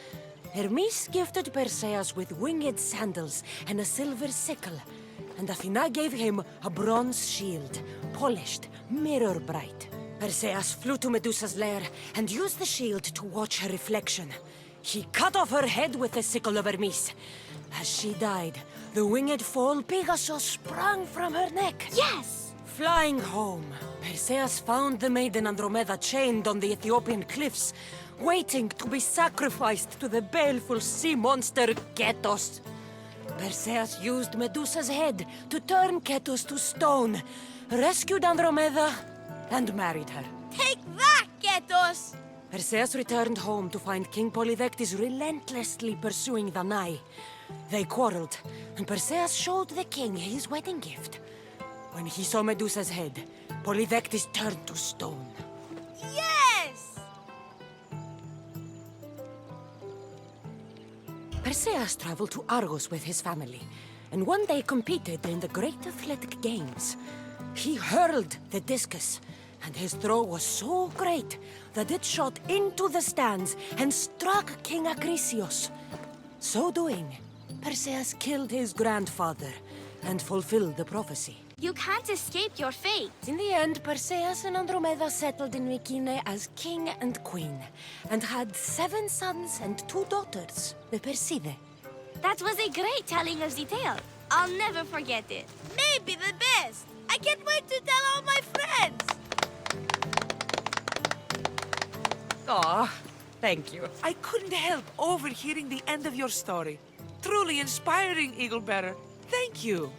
Hermes gifted Perseus with winged sandals and a silver sickle, and Athena gave him a bronze shield, polished, mirror bright. Perseus flew to Medusa's lair and used the shield to watch her reflection. He cut off her head with the sickle of Hermes. As she died, the winged foal Pegasus sprang from her neck. Yes! Flying home, Perseus found the maiden Andromeda chained on the Ethiopian cliffs, waiting to be sacrificed to the baleful sea monster Ketos. Perseus used Medusa's head to turn Ketos to stone, rescued Andromeda, and married her. Take that, Ketos! Perseus returned home to find King Polydectes relentlessly pursuing Danae. They quarreled, and Perseus showed the king his wedding gift. When he saw Medusa's head, Polyvectus turned to stone. Yes! Perseus traveled to Argos with his family, and one day competed in the Great Athletic Games. He hurled the discus, and his throw was so great that it shot into the stands and struck King Acrisius. So doing, Perseus killed his grandfather and fulfilled the prophecy. You can't escape your fate. In the end, Perseus and Andromeda settled in Mycenae as king and queen, and had 7 sons and 2 daughters, the Perseidae. That was a great telling of the tale. I'll never forget it. Maybe the best! I can't wait to tell all my friends! Aw, thank you. I couldn't help overhearing the end of your story. Truly inspiring, Eaglebearer. Thank you.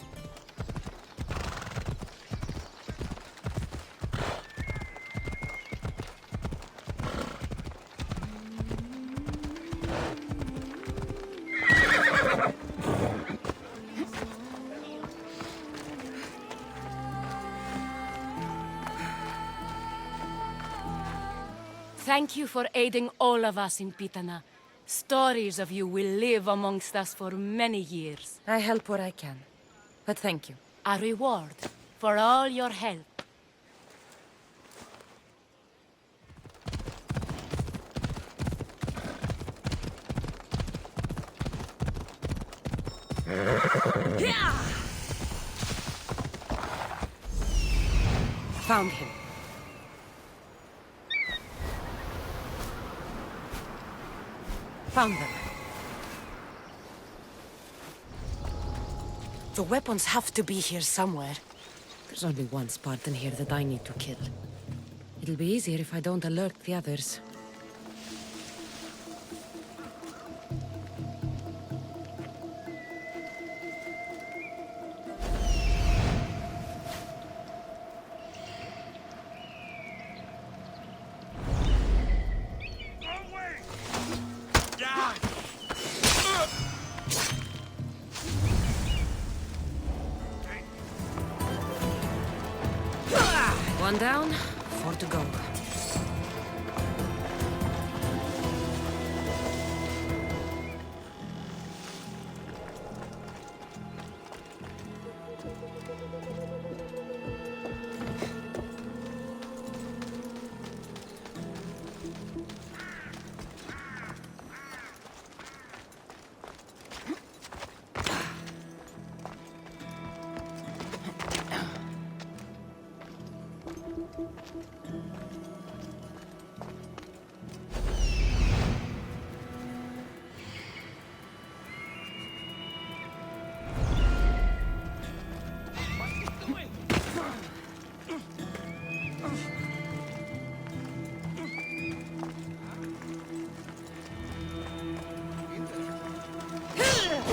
Thank you for aiding all of us in Pitana. Stories of you will live amongst us for many years. I help where I can, but thank you. A reward for all your help. Found him. Found them. The weapons have to be here somewhere. There's only one Spartan here that I need to kill. It'll be easier if I don't alert the others. One down, 4 to go.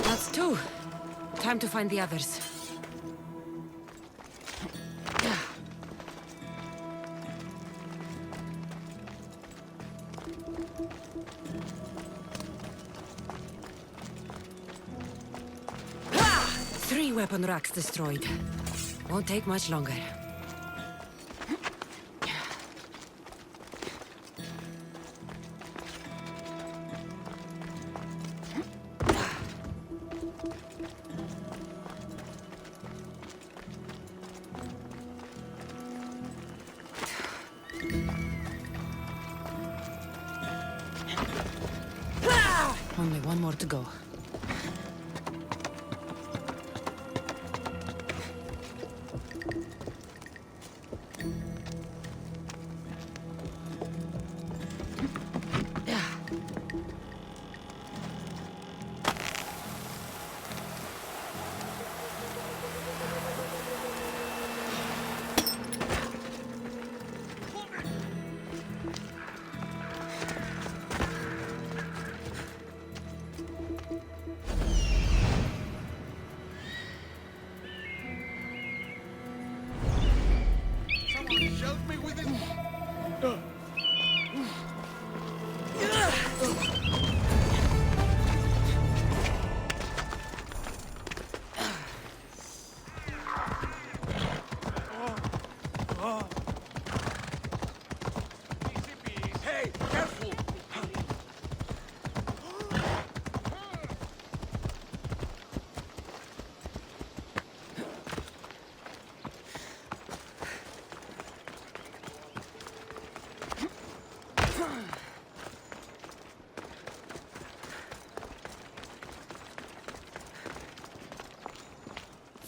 That's 2. Time to find the others. Three weapon racks destroyed. Won't take much longer. Only one more to go.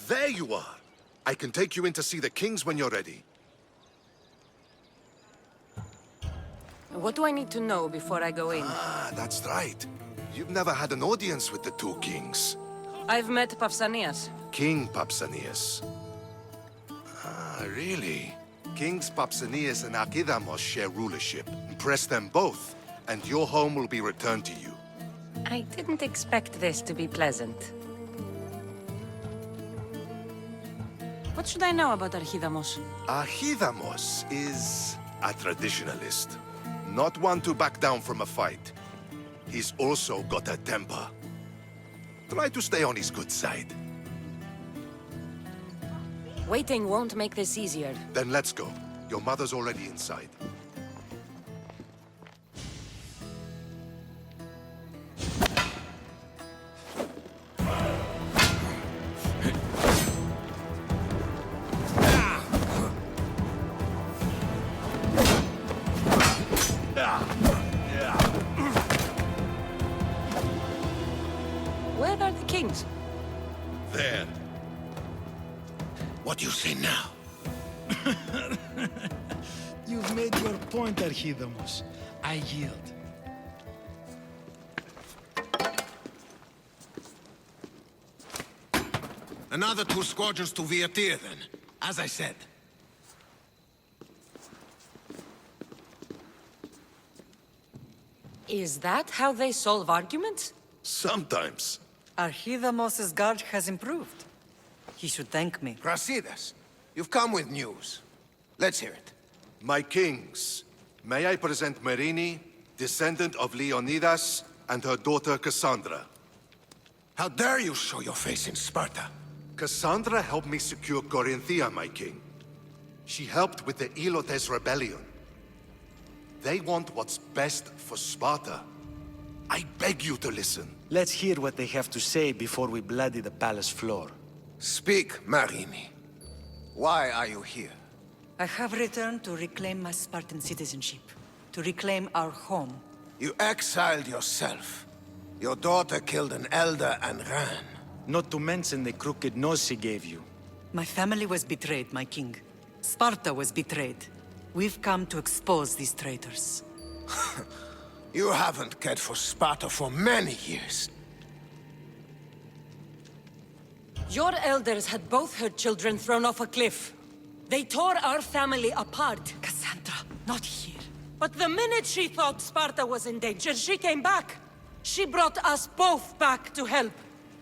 there you are. I can take you in to see the kings when you're ready. What do I need to know before I go in? Ah, that's right. You've never had an audience with the two kings. I've met Pausanias. King Pausanias. Ah, really? Kings Pausanias and Archidamos share rulership. Impress them both, and your home will be returned to you. I didn't expect this to be pleasant. What should I know about Archidamos? Archidamos is a traditionalist. Not one to back down from a fight. He's also got a temper. Try to stay on his good side. Waiting won't make this easier. Then let's go. Your mother's already inside. Where are the kings? There. What do you say now? You've made your point, Archidamos. I yield. Another 2 squadrons to Viatir, then. As I said. Is that how they solve arguments? Sometimes. Archidamos's guard has improved. He should thank me. Brasidas, you've come with news. Let's hear it. My kings, may I present Marini, descendant of Leonidas, and her daughter Kassandra. How dare you show your face in Sparta? Kassandra helped me secure Corinthia, my king. She helped with the Ilotes rebellion. They want what's best for Sparta. I beg you to listen. Let's hear what they have to say before we bloody the palace floor. Speak, Marini. Why are you here? I have returned to reclaim my Spartan citizenship, to reclaim our home. You exiled yourself. Your daughter killed an elder and ran. Not to mention the crooked nose she gave you. My family was betrayed, my king. Sparta was betrayed. We've come to expose these traitors. You haven't cared for Sparta for many years. Your elders had both her children thrown off a cliff. They tore our family apart. Kassandra, not here. But the minute she thought Sparta was in danger, she came back. She brought us both back to help.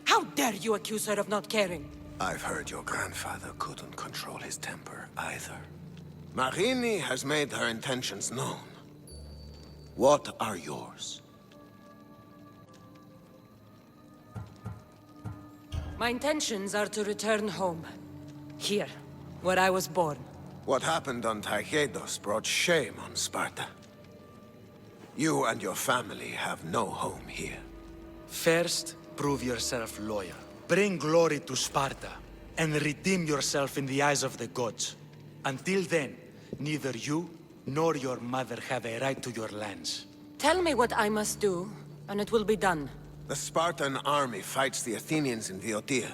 How dare you accuse her of not caring? I've heard your grandfather couldn't control his temper either. Marini has made her intentions known. What are yours? My intentions are to return home. Here, where I was born. What happened on Taygedos brought shame on Sparta. You and your family have no home here. First, prove yourself loyal. Bring glory to Sparta, and redeem yourself in the eyes of the gods. Until then, neither you nor your mother have a right to your lands. Tell me what I must do, and it will be done. The Spartan army fights the Athenians in Viotia.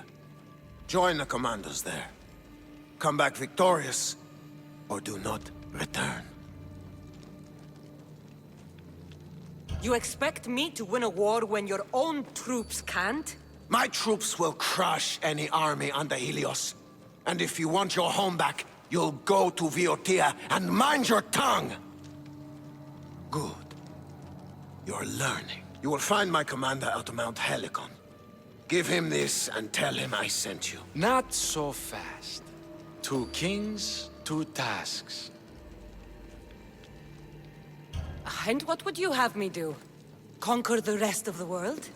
Join the commandos there. Come back victorious, or do not return. You expect me to win a war when your own troops can't? My troops will crush any army under Helios. And if you want your home back, you'll go to Viotia and mind your tongue! Good. You're learning. You will find my commander out of Mount Helicon. Give him this and tell him I sent you. Not so fast. 2 kings, 2 tasks. And what would you have me do? Conquer the rest of the world?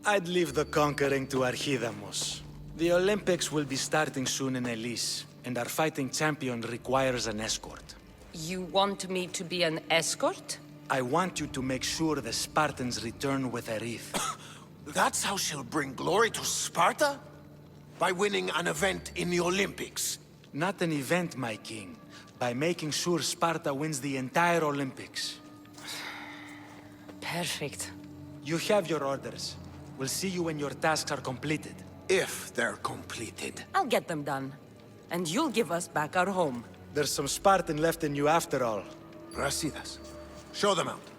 I'd leave the conquering to Archidamos. The Olympics will be starting soon in Elise, and our fighting champion requires an escort. You want me to be an escort? I want you to make sure the Spartans return with a wreath. That's how she'll bring glory to Sparta? By winning an event in the Olympics? Not an event, my king. By making sure Sparta wins the entire Olympics. Perfect. You have your orders. We'll see you when your tasks are completed. if they're completed. I'll get them done. And you'll give us back our home. There's some Spartan left in you after all. Brasidas, show them out.